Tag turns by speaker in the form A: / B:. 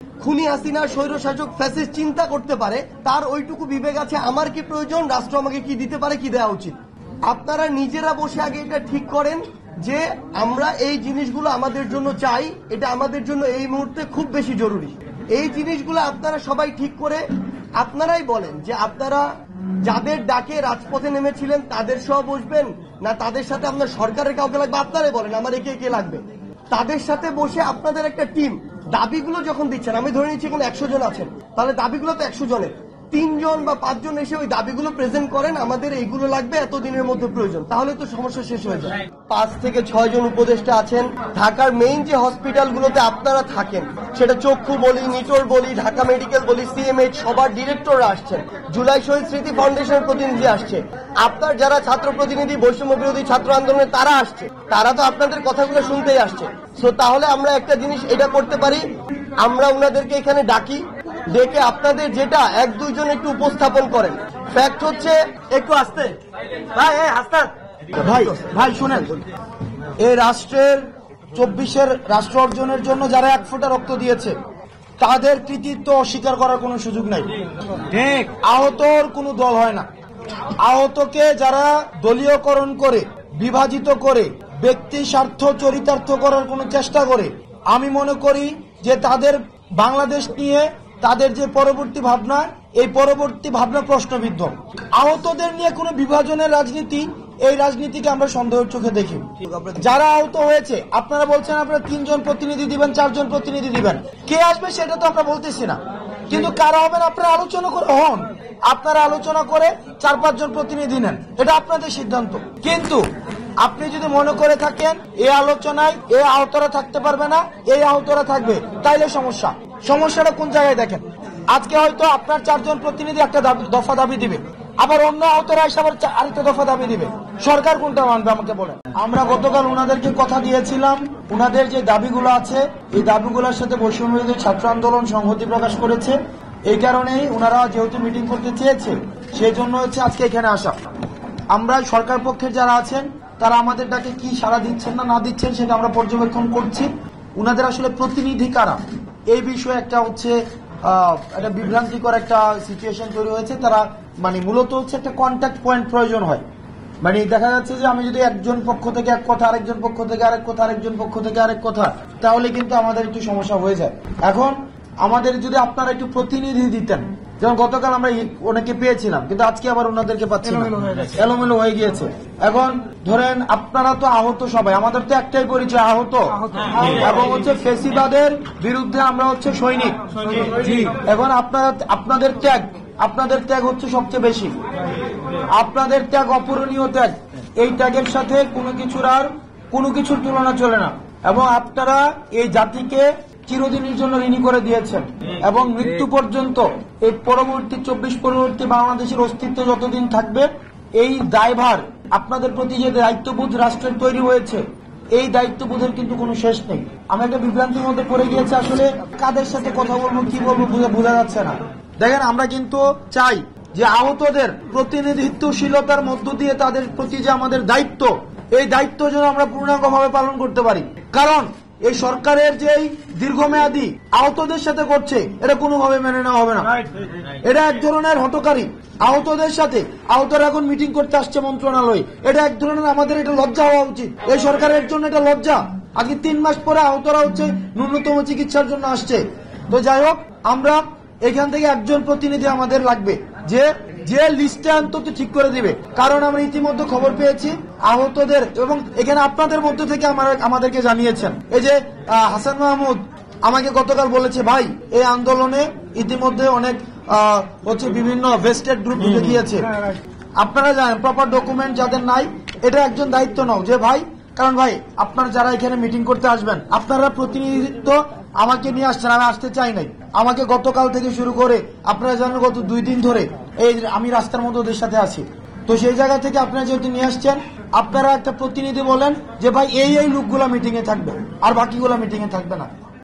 A: খুনি হাসিনা স্বৈরশাসক ফ্যাসিস্ট চিন্তা করতে পারে, তার ওইটুকু বিবেক আছে আমার কি প্রয়োজন, রাষ্ট্র আমাকে কি দিতে পারে, কি দেওয়া উচিত। আপনারা নিজেরা বসে আগে এটা ঠিক করেন যে আমরা এই জিনিসগুলো আমাদের জন্য চাই, এটা আমাদের জন্য এই মুহূর্তে খুব বেশি জরুরি। এই জিনিসগুলো আপনারা সবাই ঠিক করে আপনারাই বলেন যে আপনারা যাদের ডাকে রাজপথে নেমেছিলেন তাদের সহ বসবেন, না তাদের সাথে আপনার সরকারের কাউকে লাগবে, আপনারাই বলেন আমার একে কে লাগবে। তাদের সাথে বসে আপনাদের একটা টিম দাবিগুলো যখন দিচ্ছেন, আমি ধরে নিচ্ছি এখন 100 জন আছেন, তাহলে দাবিগুলো তো 100 জনের 3 জন বা 5 জন এসে ওই দাবিগুলো প্রেজেন্ট করেন, আমাদের এইগুলো লাগবে এত দিনের মধ্যে প্রয়োজন, তাহলে তো সমস্যা শেষ হয়ে যায়। 5 থেকে 6 জন উপদেষ্টা আছেন। ঢাকার মেইন যে হসপিটালগুলোতে আপনারা থাকেন, সেটা চক্ষু বলি, নিটোর বলি, ঢাকা মেডিকেল বলি, সিএমএইচ, সবার ডিরেক্টররা আসছেন। জুলাই শহীদ স্মৃতি ফাউন্ডেশনের প্রতিনিধি আসছে। আপনার যারা ছাত্র প্রতিনিধি, বৈষম্য বিরোধী ছাত্র আন্দোলনে তারা আসছে, তারা তো আপনাদের কথাগুলো শুনতেই আসছে। সো তাহলে আমরা একটা জিনিস এটা করতে পারি, আমরা ওনাদেরকে এখানে ডাকি, ডেকে আপনাদের যেটা 1-2 জন একটু উপস্থাপন করেন। ফ্যাক্ট হচ্ছে একটু আসতে
B: ভাই শুনেন, এই রাষ্ট্রের 24-এর রাষ্ট্র অর্জনের জন্য যারা 1 ফোঁটা রক্ত দিয়েছে তাদের কৃতিত্ব অস্বীকার করার কোনো সুযোগ নাই। ঠিক, আহতর কোনো দল হয় না। আহতকে যারা দলীয়করণ করে, বিভাজিত করে, ব্যক্তি স্বার্থ চরিতার্থ করার কোনো চেষ্টা করে, আমি মনে করি যে তাদের বাংলাদেশ নিয়ে তাদের যে পরবর্তী ভাবনা, এই পরবর্তী ভাবনা প্রশ্নবিদ্ধ। আহতদের নিয়ে কোনো বিভাজনের রাজনীতি, এই রাজনীতিকে আমরা সন্দেহের চোখে দেখি। যারা আহত হয়েছে, আপনারা বলছেন আপনারা 3 জন প্রতিনিধি দিবেন, 4 জন প্রতিনিধি দিবেন, কে আসবে সেটা তো আমরা বলতেছি না, কিন্তু কারা হবেন আপনারা আলোচনা করে হন। আপনারা আলোচনা করে 4-5 জন প্রতিনিধি নেন, এটা আপনাদের সিদ্ধান্ত। কিন্তু আপনি যদি মনে করে থাকেন এই আলোচনায় এই আহতরা থাকতে পারবে না, এই আহতরা থাকবে, তাইলে সমস্যাটা কোন জায়গায় দেখেন। আজকে হয়তো আপনার 4 জন প্রতিনিধি একটা দফা দাবি দিবে, আবার অন্য আহতরা এসে আবার আরেকটা দফা দাবি দিবে, সরকার কোনটা মানবে আমাকে বলেন। আমরা গতকাল ওনাদেরকে কথা দিয়েছিলাম, ওনাদের যে দাবিগুলো আছে এই দাবিগুলোর সাথে বৈষম্য বিরোধী ছাত্র আন্দোলন সংহতি প্রকাশ করেছে। এই কারণেই ওনারা যেহেতু মিটিং করতে চেয়েছে, সেই জন্য হচ্ছে আজকে এখানে আসা। আমরা সরকার পক্ষের যারা আছেন তারা আমাদের ডাকে কি সাড়া দিচ্ছেন না দিচ্ছেন সেটা আমরা পর্যবেক্ষণ করছি। উনাদের আসলে প্রতিনিধি কারা এই বিষয়ে একটা হচ্ছে একটা বিভ্রান্তিকর একটা সিচুয়েশন তৈরি হয়েছে। তারা মানে মূলত হচ্ছে একটা কন্ট্যাক্ট পয়েন্ট প্রয়োজন হয়। মানে দেখা যাচ্ছে যে আমি যদি একজন পক্ষ থেকে এক কথা, আরেকজন পক্ষ থেকে আরেক কথা, আরেকজন পক্ষ থেকে আরেক কথা, তাহলে কিন্তু আমাদের একটু সমস্যা হয়ে যায়। এখন আমাদের যদি আপনারা একটু প্রতিনিধি দিতেন, যেমন গতকাল আমরা অনেকে পেয়েছিলাম, কিন্তু আজকে আবার ওনাদেরকে পাচ্ছি না, এলোমেলো হয়ে গিয়েছে। এখন ধরেন আপনারা তো আহত সবাই, আমাদের তো একটাই পরিচয় আহত, এবং হচ্ছে ফেসিবাদের বিরুদ্ধে আমরা হচ্ছে সৈনিক। এখন আপনাদের ত্যাগ হচ্ছে সবচেয়ে বেশি, আপনাদের ত্যাগ অপূরণীয় ত্যাগ। এই ত্যাগের সাথে কোনো কিছুর তুলনা চলে না, এবং আপনারা এই জাতিকে চিরদিনের জন্য ঋণী করে দিয়েছেন, এবং মৃত্যু পর্যন্ত এই পরবর্তী 24 পরবর্তী বাংলাদেশের অস্তিত্ব যতদিন থাকবে, এই দায়ভার আপনাদের প্রতি যে দায়িত্ববোধ রাষ্ট্রের তৈরি হয়েছে, এই দায়িত্ববোধের কিন্তু কোনো শেষ নেই। আমি একটা বিভ্রান্তির মধ্যে পড়ে গিয়েছি, আসলে কাদের সাথে কথা বলবো কি বলবো বোঝা যাচ্ছে না। দেখেন, আমরা কিন্তু চাই যে আহতদের প্রতিনিধিত্বশীলতার মধ্য দিয়ে তাদের প্রতি যে আমাদের দায়িত্ব, এই দায়িত্ব যেন আমরা পূর্ণাঙ্গভাবে পালন করতে পারি। কারণ এই সরকারের যে দীর্ঘমেয়াদী আহতদের সাথে করছে, এটা কোনোভাবে মেনে নেওয়া হবে না। এটা এক ধরনের হঠকারী। আহতদের সাথে আহতরা এখন মিটিং করতে আসছে মন্ত্রণালয়ে, এটা এক ধরনের আমাদের এটা লজ্জা হওয়া উচিত। এই সরকারের জন্য এটা লজ্জা। আজকে 3 মাস পরে আহতরা হচ্ছে ন্যূনতম চিকিৎসার জন্য আসছে। তো যাই হোক, আমরা এখান থেকে একজন প্রতিনিধি আমাদের লাগবে, যে লিস্টে অন্তত ঠিক করে দিবে। কারণ আমরা ইতিমধ্যে খবর পেয়েছি আহতদের, এবং এখানে আপনাদের মধ্য থেকে আমাদেরকে জানিয়েছেন, এই যে হাসান মাহমুদ আমাকে গতকাল বলেছে, ভাই এই আন্দোলনে ইতিমধ্যে অনেক হচ্ছে বিভিন্ন ভেস্টেড গ্রুপ ঢুকে গিয়েছে। আপনারা জানেন প্রপার ডকুমেন্ট যাদের নাই, এটা একজন দায়িত্ব নাও যে ভাই, কারণ ভাই আপনারা যারা এখানে মিটিং করতে আসবেন, আপনারা প্রতিনিধিত্ব আমাকে নিয়ে আসছেন, আমি আসতে চাই নাই। আমাকে গতকাল থেকে শুরু করে আপনারা জানেন গত 2 দিন ধরে এই আমি রাস্তার মধ্যে ওদের সাথে আছি। তো সেই জায়গা থেকে আপনারা যেহেতু নিয়ে আসছেন, আপনারা একটা প্রতিনিধি বলেন যে ভাই এই লোকগুলা মিটিং এ থাকবে, আর বাকিগুলা মিটিং এ থাকবে না।